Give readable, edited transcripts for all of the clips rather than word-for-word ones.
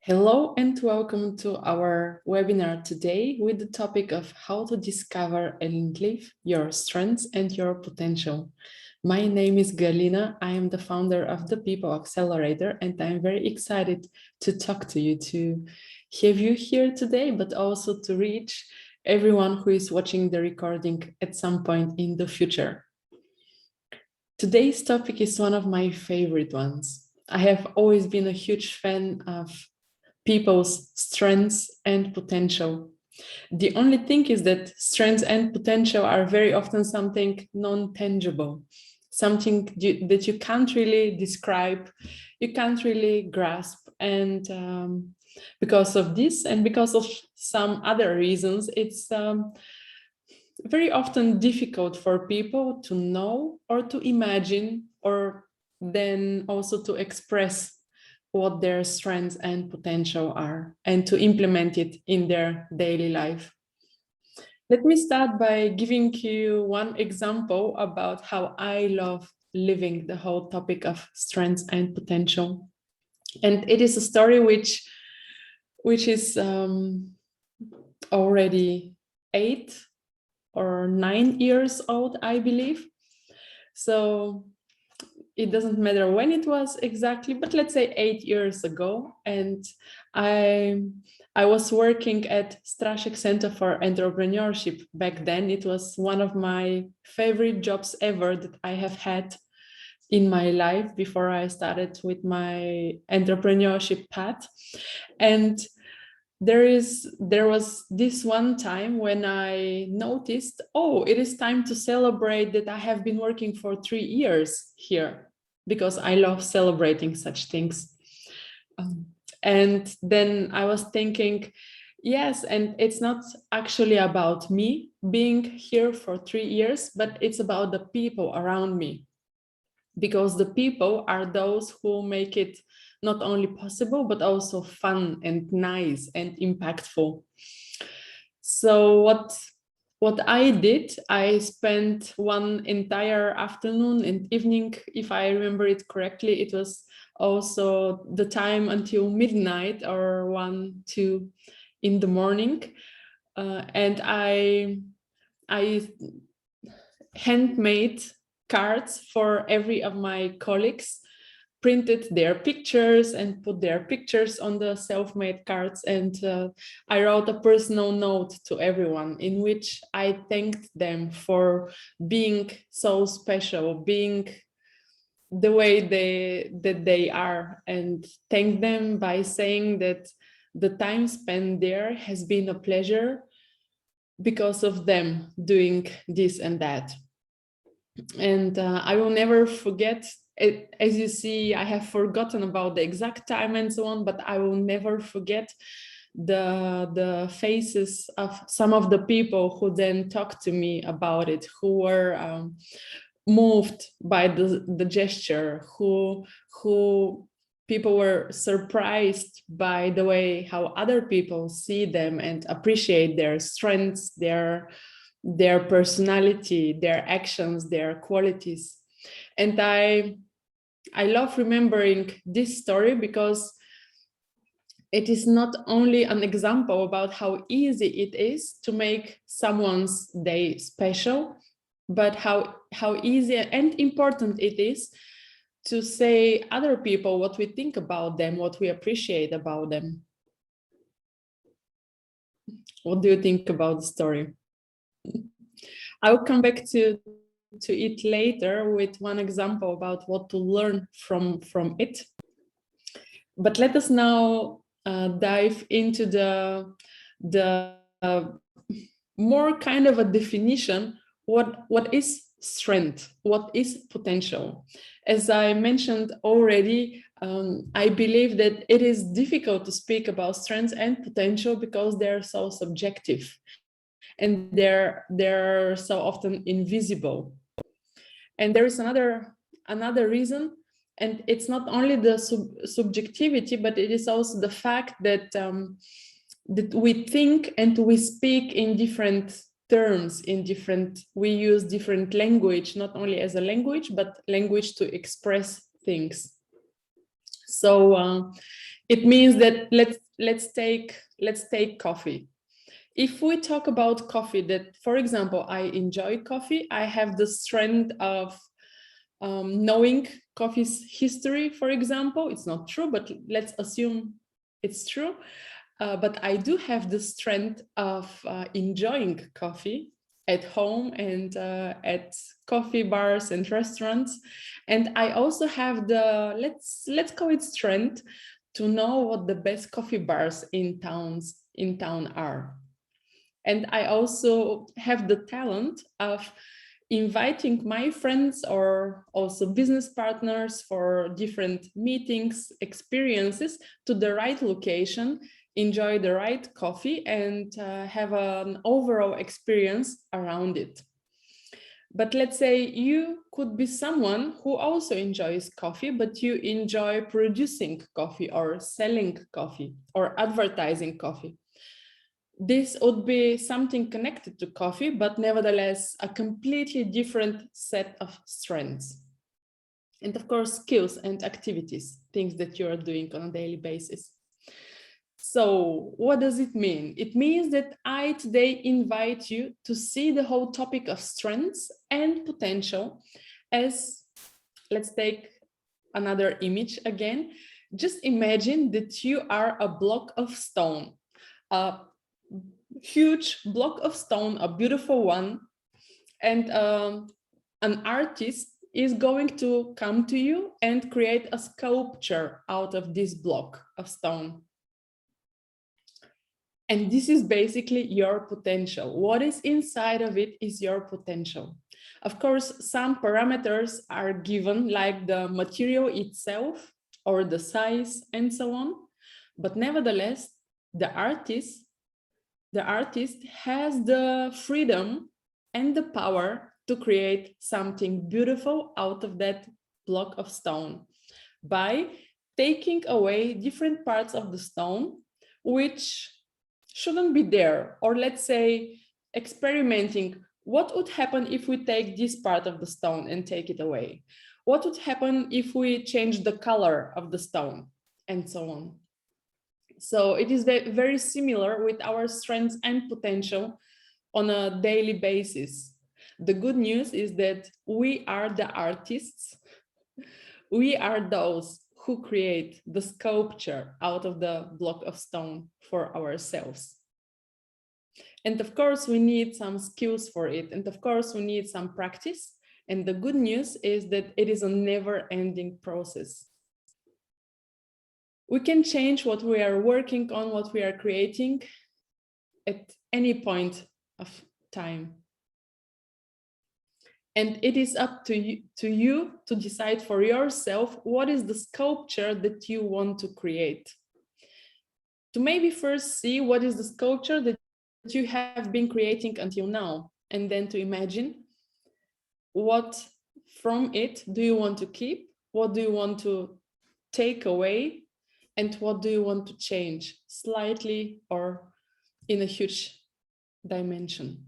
Hello and welcome to our webinar today with the topic of how to discover and live your strengths and your potential. My name is Galina. I am the founder of the People Accelerator, and I'm very excited to talk to you, to have you here today, but also to reach everyone who is watching the recording at some point in the future. Today's topic is one of my favorite ones. I have always been a huge fan of people's strengths and potential. The only thing is that strengths and potential are very often something non-tangible, something that you can't really describe, you can't really grasp. And because of this and because of some other reasons, it's very often difficult for people to know or to imagine, or then also to express what their strengths and potential are and to implement it in their daily life. Let me start by giving you one example about how I love living the whole topic of strengths and potential. And it is a story which is already 8 or 9 years old, I believe. So it doesn't matter when it was exactly, but let's say 8 years ago. And I was working at Straszek Center for Entrepreneurship. Back then, it was one of my favorite jobs ever that I have had in my life before I started with my entrepreneurship path. And there was this one time when I noticed, oh, it is time to celebrate that I have been working for 3 years here, because I love celebrating such things. And then I was thinking, yes, and it's not actually about me being here for 3 years, but it's about the people around me, because the people are those who make it not only possible, but also fun and nice and impactful. So what I did, I spent one entire afternoon and evening, if I remember it correctly. It was also the time until midnight or 1, 2 in the morning. And I handmade cards for every of my colleagues, printed their pictures and put their pictures on the self-made cards. And I wrote a personal note to everyone in which I thanked them for being so special, being the way they are, and thanked them by saying that the time spent there has been a pleasure because of them doing this and that. And I will never forget it. As you see, I have forgotten about the exact time and so on, but I will never forget the faces of some of the people who then talked to me about it, who were moved by the gesture, who people were surprised by the way how other people see them and appreciate their strengths, their personality, their actions, their qualities. And I love remembering this story because it is not only an example about how easy it is to make someone's day special, but how easy and important it is to say other people what we think about them, what we appreciate about them. What do you think about the story? I'll come back to it later with one example about what to learn from it. But let us now dive into the more kind of a definition. What is strength? What is potential? As I mentioned already, I believe that it is difficult to speak about strengths and potential because they're so subjective and they're so often invisible. And there is another reason, and it's not only the subjectivity, but it is also the fact that that we think and we speak in different terms, we use different language, not only as a language, but language to express things. So it means that let's take coffee. If we talk about coffee, that, for example, I enjoy coffee, I have the strength of knowing coffee's history, for example. It's not true, but let's assume it's true. But I do have the strength of enjoying coffee at home and at coffee bars and restaurants. And I also have the, let's call it strength, to know what the best coffee bars in town are. And I also have the talent of inviting my friends or also business partners for different meetings, experiences, to the right location, enjoy the right coffee, and have an overall experience around it. But let's say you could be someone who also enjoys coffee, but you enjoy producing coffee or selling coffee or advertising coffee. This would be something connected to coffee, but nevertheless a completely different set of strengths. And of course, skills and activities, things that you are doing on a daily basis. So what does it mean? It means that I today invite you to see the whole topic of strengths and potential as, let's take another image again. Just imagine that you are a block of stone, a huge block of stone, a beautiful one, and an artist is going to come to you and create a sculpture out of this block of stone. And this is basically your potential. What is inside of it is your potential. Of course, some parameters are given, like the material itself or the size and so on. But nevertheless, the artist has the freedom and the power to create something beautiful out of that block of stone by taking away different parts of the stone which shouldn't be there, or let's say experimenting what would happen if we take this part of the stone and take it away, what would happen if we change the color of the stone, and so on. So it is very similar with our strengths and potential on a daily basis. The good news is that we are the artists. We are those who create the sculpture out of the block of stone for ourselves. And of course, we need some skills for it. And of course, we need some practice. And the good news is that it is a never-ending process. We can change what we are working on, what we are creating at any point of time. And it is up to you to decide for yourself what is the sculpture that you want to create. To maybe first see what is the sculpture that you have been creating until now, and then to imagine what from it do you want to keep, what do you want to take away, and what do you want to change slightly or in a huge dimension.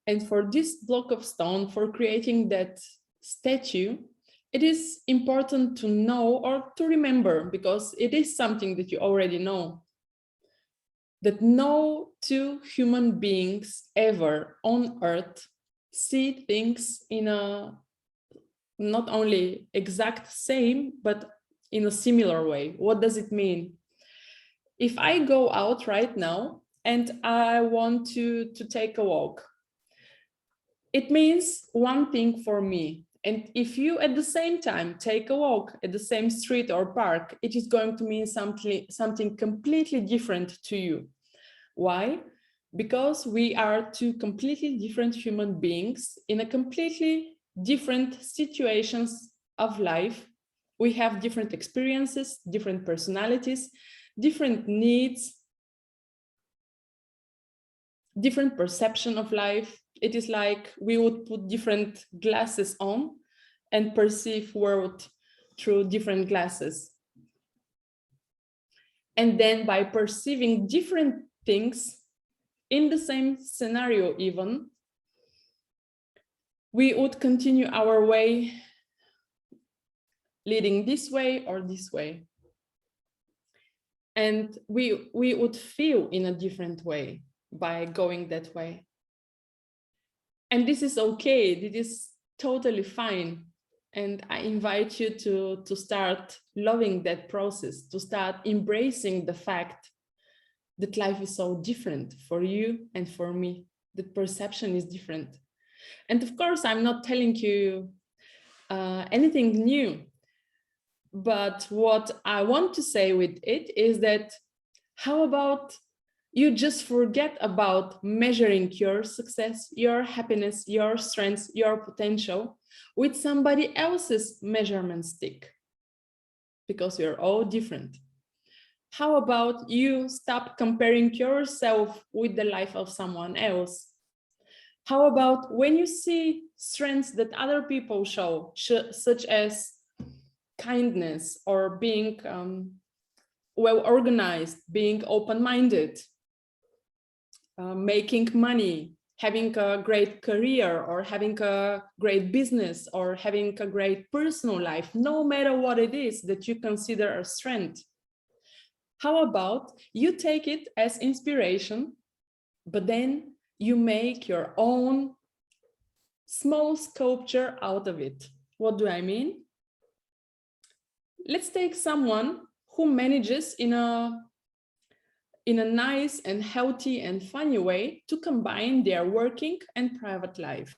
And for this block of stone, for creating that statue, it is important to know or to remember, because it is something that you already know, that no two human beings ever on earth see things in a not only exact same, but in a similar way. What does it mean? If I go out right now and I want to take a walk, it means one thing for me. And if you at the same time take a walk at the same street or park, it is going to mean something completely different to you. Why? Because we are two completely different human beings in a completely different situations of life. We have different experiences, different personalities, different needs, different perception of life. It is like we would put different glasses on and perceive world through different glasses. And then by perceiving different things in the same scenario even, we would continue our way leading this way or this way. And we would feel in a different way by going that way. And this is okay, this is totally fine. And I invite you to start loving that process, to start embracing the fact that life is so different for you and for me. The perception is different. And of course, I'm not telling you anything new. But what I want to say with it is that how about you just forget about measuring your success, your happiness, your strengths, your potential with somebody else's measurement stick, because we're all different. How about you stop comparing yourself with the life of someone else? How about when you see strengths that other people show, such as kindness or being well organized, being open-minded, making money, having a great career, or having a great business, or having a great personal life, no matter what it is that you consider a strength. How about you take it as inspiration, but then you make your own small sculpture out of it? What do I mean? Let's take someone who manages in a nice and healthy and funny way to combine their working and private life.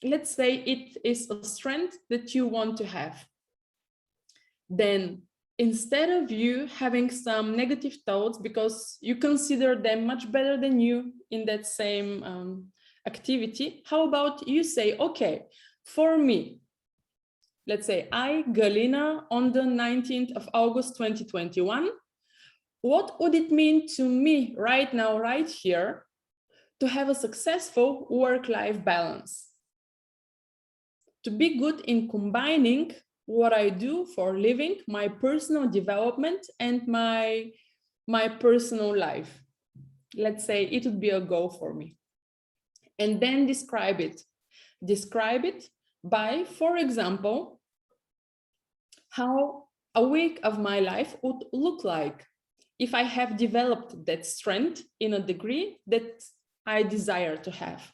Let's say it is a strength that you want to have. Then instead of you having some negative thoughts because you consider them much better than you in that same activity, how about you say, okay, for me, let's say I, Galina, on the 19th of August 2021, what would it mean to me right now, right here, to have a successful work-life balance? To be good in combining what I do for living, my personal development, and my personal life. Let's say it would be a goal for me. And then describe it. Describe it by, for example, how a week of my life would look like if I have developed that strength in a degree that I desire to have.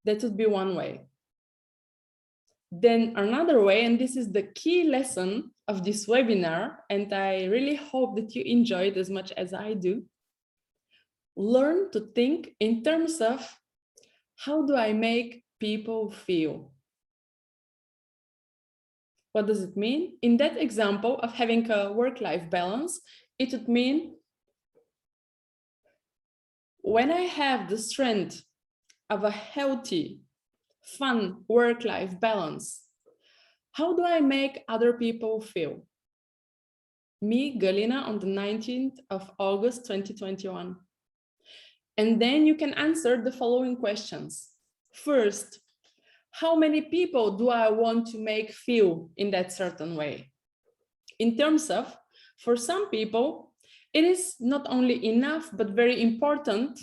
That would be one way. Then another way, and this is the key lesson of this webinar, and I really hope that you enjoy it as much as I do, learn to think in terms of how do I make people feel? What does it mean? In that example of having a work-life balance, it would mean when I have the strength of a healthy, fun work-life balance, how do I make other people feel? Me, Galina, on the 19th of August 2021. And then you can answer the following questions. First, how many people do I want to make feel in that certain way? In terms of, for some people, it is not only enough, but very important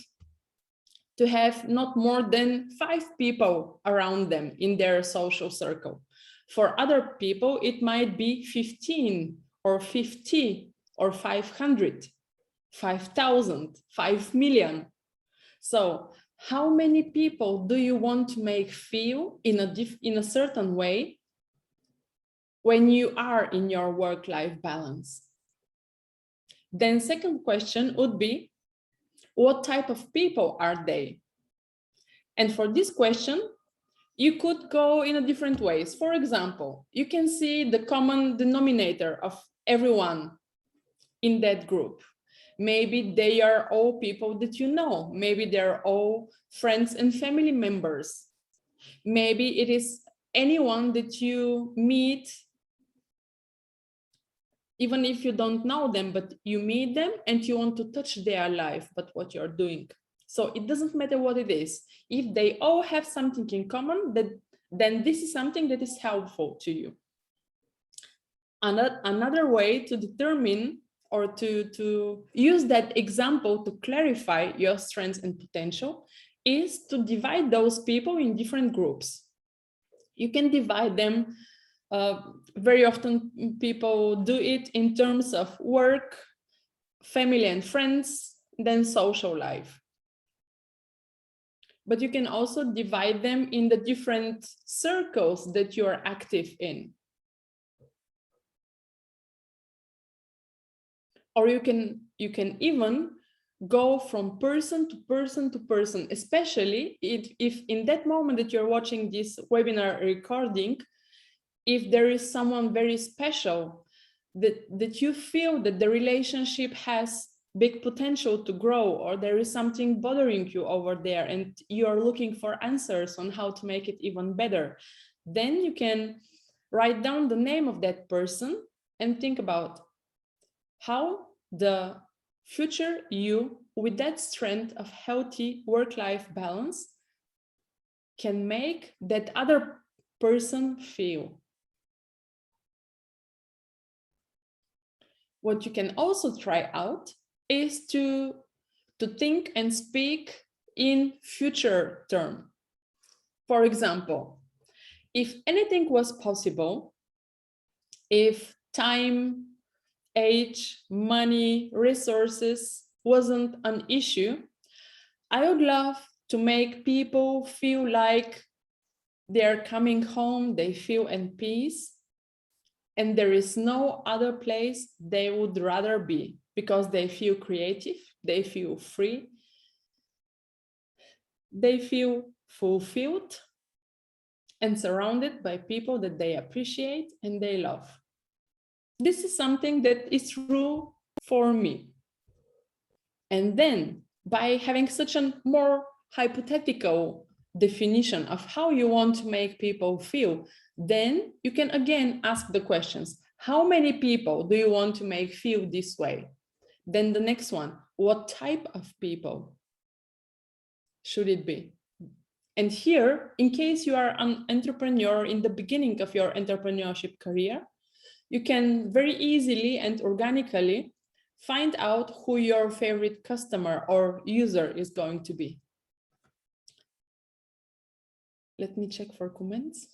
to have not more than 5 people around them in their social circle. For other people, it might be 15 or 50 or 500, 5,000, 5 million. So how many people do you want to make feel in a certain way when you are in your work-life balance? Then second question would be, what type of people are they? And for this question, you could go in a different ways. For example, you can see the common denominator of everyone in that group. Maybe they are all people that you know. Maybe they're all friends and family members. Maybe it is anyone that you meet, even if you don't know them, but you meet them and you want to touch their life, but what you're doing. So it doesn't matter what it is. If they all have something in common, then this is something that is helpful to you. Another way to determine or to use that example to clarify your strengths and potential is to divide those people in different groups. You can divide them Very often people do it in terms of work, family and friends, then social life. But you can also divide them in the different circles that you are active in. Or you can even go from person to person to person, especially if in that moment that you're watching this webinar recording, if there is someone very special that you feel that the relationship has big potential to grow, or there is something bothering you over there and you are looking for answers on how to make it even better, then you can write down the name of that person and think about how the future you, with that strength of healthy work-life balance, can make that other person feel. What you can also try out is to think and speak in future term. For example, if anything was possible, if time, age, money, resources wasn't an issue, I would love to make people feel like they're coming home, they feel in peace, and there is no other place they would rather be, because they feel creative, they feel free, they feel fulfilled and surrounded by people that they appreciate and they love. This is something that is true for me. And then by having such a more hypothetical definition of how you want to make people feel, then you can again ask the questions. How many people do you want to make feel this way? Then the next one, what type of people should it be? And here, in case you are an entrepreneur in the beginning of your entrepreneurship career, you can very easily and organically find out who your favorite customer or user is going to be. Let me check for comments.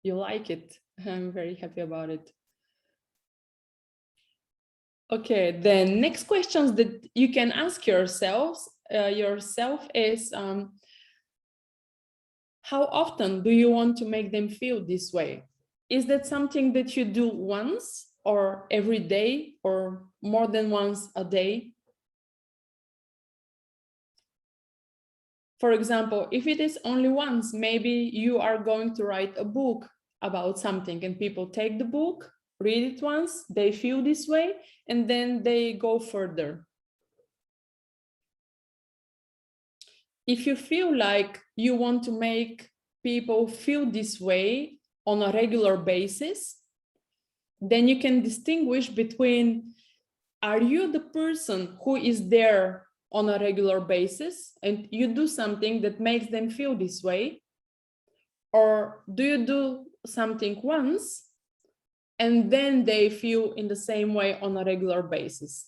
You like it. I'm very happy about it. Okay, the next questions that you can ask yourself is, how often do you want to make them feel this way? Is that something that you do once or every day or more than once a day? For example, if it is only once, maybe you are going to write a book about something and people take the book, read it once, they feel this way, and then they go further. If you feel like you want to make people feel this way on a regular basis, then you can distinguish between, are you the person who is there on a regular basis and you do something that makes them feel this way? Or do you do something once and then they feel in the same way on a regular basis?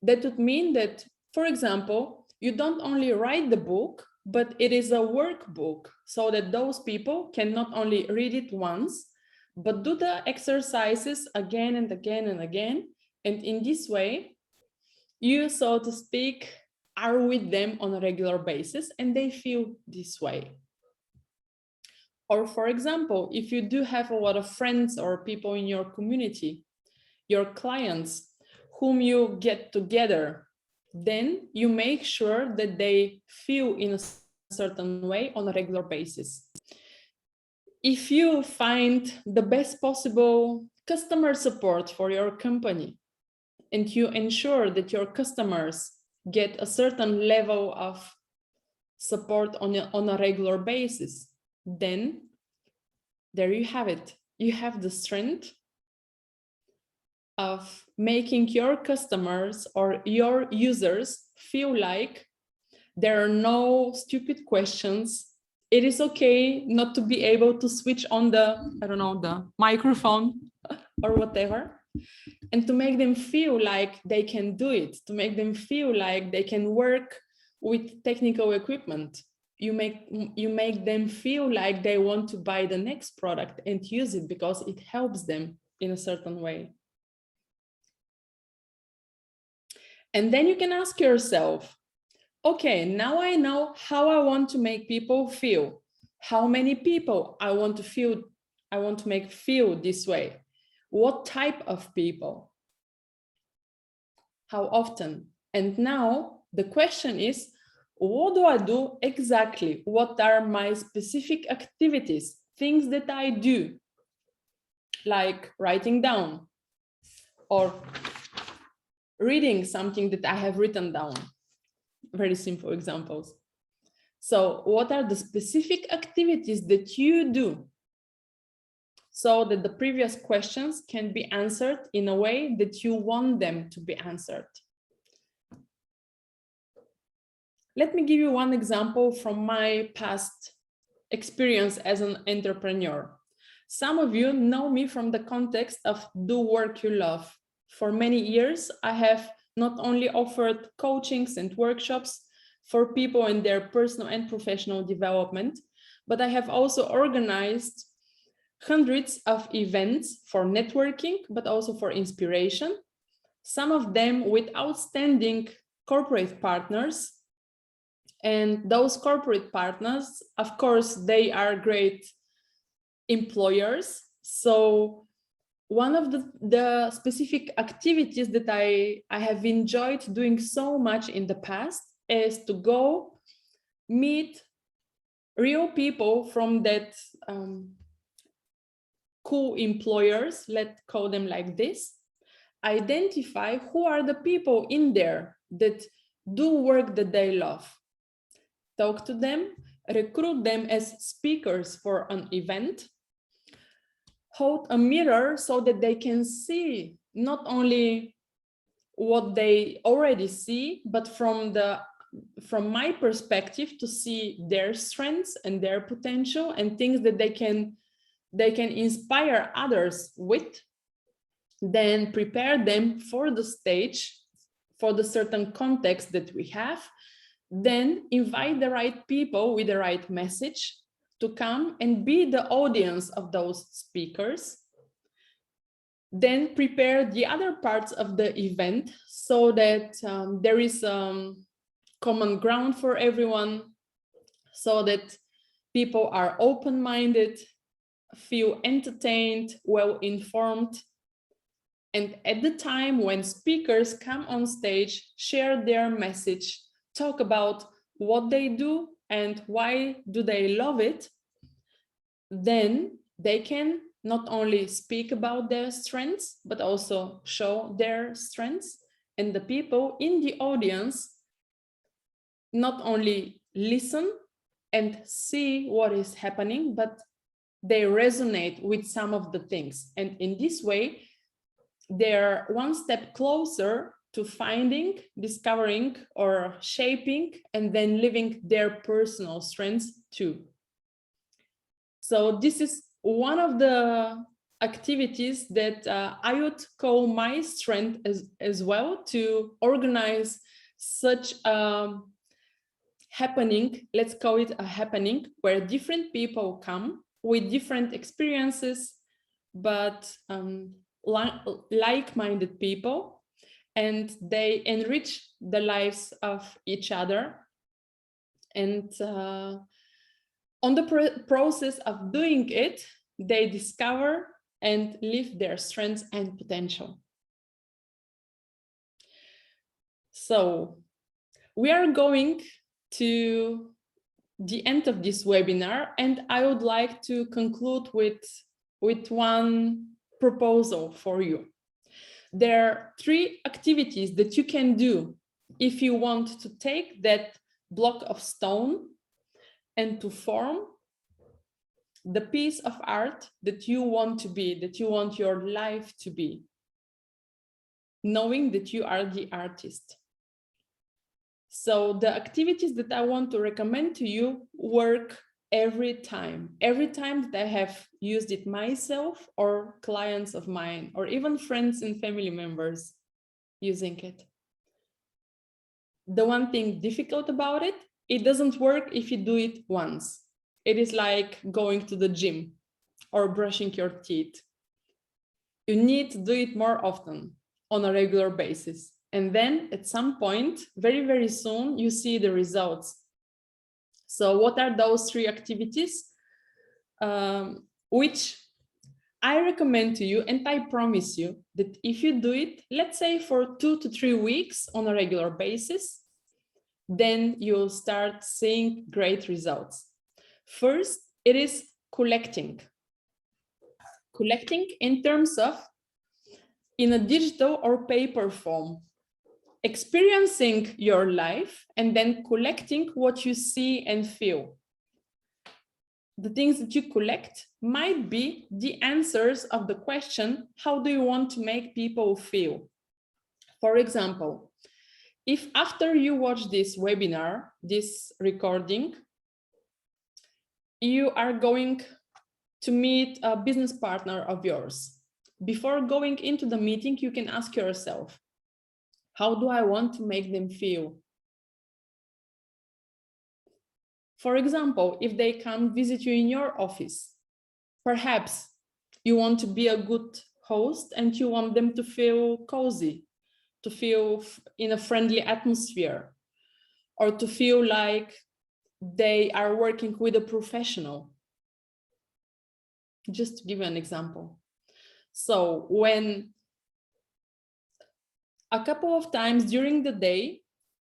That would mean that, for example, you don't only write the book, but it is a workbook, so that those people can not only read it once, but do the exercises again and again and again. And in this way, you, so to speak, are with them on a regular basis and they feel this way. Or for example, if you do have a lot of friends or people in your community, your clients whom you get together, then you make sure that they feel in a certain way on a regular basis. If you find the best possible customer support for your company and you ensure that your customers get a certain level of support on a regular basis, then there you have it. You have the strength of making your customers or your users feel like there are no stupid questions. It is okay not to be able to switch on the, I don't know, the microphone or whatever, and to make them feel like they can do it, to make them feel like they can work with technical equipment. you make them feel like they want to buy the next product and use it because it helps them in a certain way. And then you can ask yourself, okay, now I know how I want to make people feel. How many people I want to make feel this way? What type of people? How often? And now the question is, what do I do exactly? What are my specific activities, things that I do, like writing down or reading something that I have written down? Very simple examples. So what are the specific activities that you do so that the previous questions can be answered in a way that you want them to be answered? Let me give you one example from my past experience as an entrepreneur. Some of you know me from the context of do work you love. For many years, I have not only offered coachings and workshops for people in their personal and professional development, but I have also organized hundreds of events for networking, but also for inspiration. Some of them with outstanding corporate partners. And those corporate partners, of course, they are great employers. So one of the specific activities that I have enjoyed doing so much in the past is to go meet real people from that cool employers, let's call them like this, identify who are the people in there that do work that they love. Talk to them, recruit them as speakers for an event, hold a mirror so that they can see not only what they already see, but from my perspective to see their strengths and their potential and things that they can inspire others with. Then prepare them for the stage, for the certain context that we have. Then invite the right people with the right message to come and be the audience of those speakers. Then prepare the other parts of the event so that there is common ground for everyone, so that people are open-minded, feel entertained, well-informed. And at the time when speakers come on stage, share their message, talk about what they do and why do they love it, then they can not only speak about their strengths, but also show their strengths. And the people in the audience not only listen and see what is happening, but they resonate with some of the things. And in this way, they're one step closer to finding, discovering, or shaping, and then living their personal strengths too. So this is one of the activities that I would call my strength as well, to organize such a happening, let's call it a happening, where different people come with different experiences, but like-minded people, and they enrich the lives of each other. And on the process of doing it, they discover and live their strengths and potential. So we are going to the end of this webinar, and I would like to conclude with one proposal for you. There are 3 activities that you can do if you want to take that block of stone and to form the piece of art that you want to be, that you want your life to be, knowing that you are the artist. So the activities that I want to recommend to you work every time that I have used it myself, or clients of mine, or even friends and family members using it. The one thing difficult about it it doesn't work if you do it once. It is like going to the gym or brushing your teeth. You need to do it more often on a regular basis. And then at some point, very, very soon, you see the results. So what are those 3 activities? Which I recommend to you, and I promise you that if you do it, let's say for 2 to 3 weeks on a regular basis, then you'll start seeing great results. First, it is collecting. Collecting in terms of in a digital or paper form, experiencing your life and then collecting what you see and feel. The things that you collect might be the answers of the question, how do you want to make people feel? For example, if after you watch this webinar, this recording, you are going to meet a business partner of yours, before going into the meeting, you can ask yourself, how do I want to make them feel? For example, if they come visit you in your office, perhaps you want to be a good host and you want them to feel cozy, to feel in a friendly atmosphere, or to feel like they are working with a professional. Just to give you an example. So when a couple of times during the day,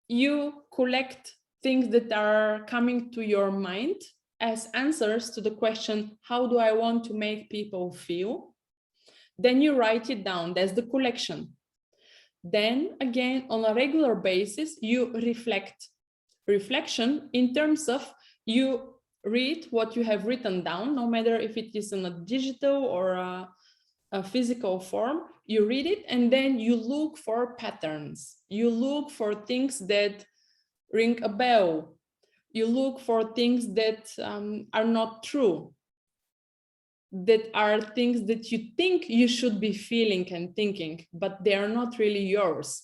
you collect things that are coming to your mind as answers to the question, how do I want to make people feel? Then you write it down, that's the collection. Then again, on a regular basis, you reflect. Reflection in terms of you read what you have written down, no matter if it is in a digital or a physical form, you read it and then you look for patterns. You look for things that ring a bell. You look for things that are not true, that are things that you think you should be feeling and thinking, but they are not really yours.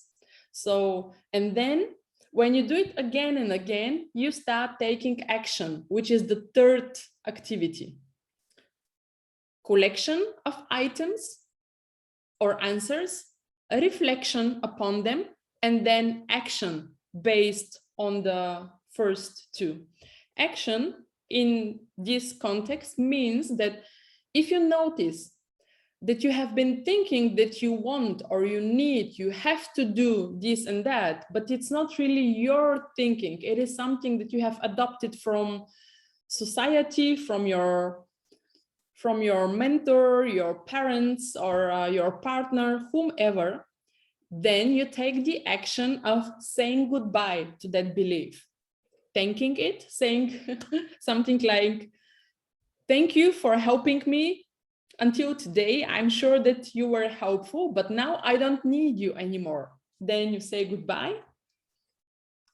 So, and then when you do it again and again, you start taking action, which is the 3rd activity. Collection of items or answers, a reflection upon them, and then action based on the first 2. Action in this context means that if you notice that you have been thinking that you want or you need, you have to do this and that, but it's not really your thinking. It is something that you have adopted from society, from your mentor, your parents, or your partner, whomever. Then you take the action of saying goodbye to that belief, thanking it, saying something like, thank you for helping me until today. I'm sure that you were helpful, but now I don't need you anymore. Then you say goodbye.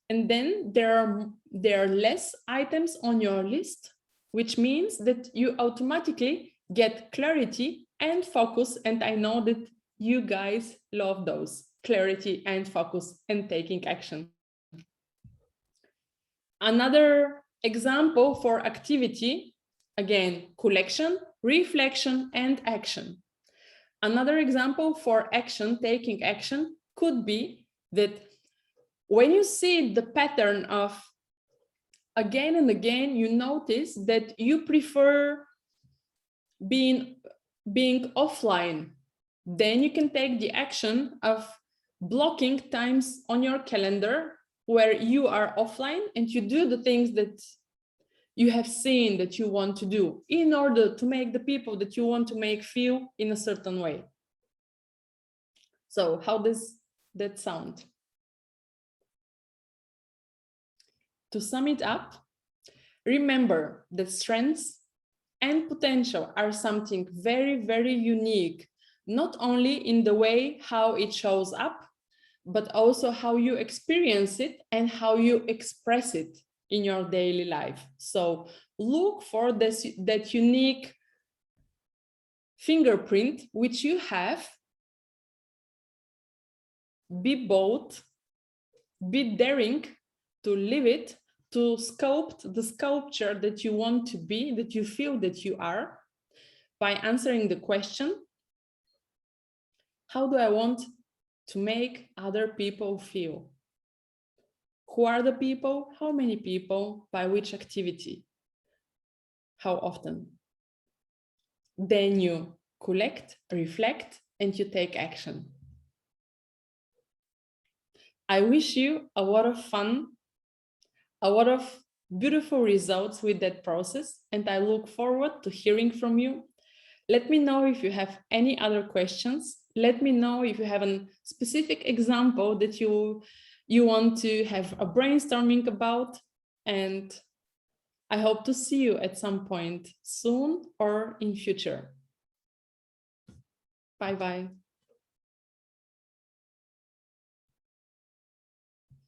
And then there are less items on your list, which means that you automatically get clarity and focus. And I know that you guys love those, clarity and focus and taking action. Another example for activity, again, collection, reflection, and action. Another example for action, taking action, could be that when you see the pattern of again and again, you notice that you prefer being offline. Then you can take the action of blocking times on your calendar where you are offline and you do the things that you have seen that you want to do in order to make the people that you want to make feel in a certain way. So how does that sound? To sum it up, remember that strengths and potential are something very, very unique, not only in the way how it shows up, but also how you experience it and how you express it in your daily life. So look for that unique fingerprint which you have. Be bold, be daring to live it, to sculpt the sculpture that you want to be, that you feel that you are, by answering the question, how do I want to make other people feel? Who are the people? How many people? By which activity? How often? Then you collect, reflect, and you take action. I wish you a lot of fun, a lot of beautiful results with that process, and I look forward to hearing from you. Let me know if you have any other questions. Let me know if you have a specific example that you want to have a brainstorming about, and I hope to see you at some point soon or in future. Bye-bye.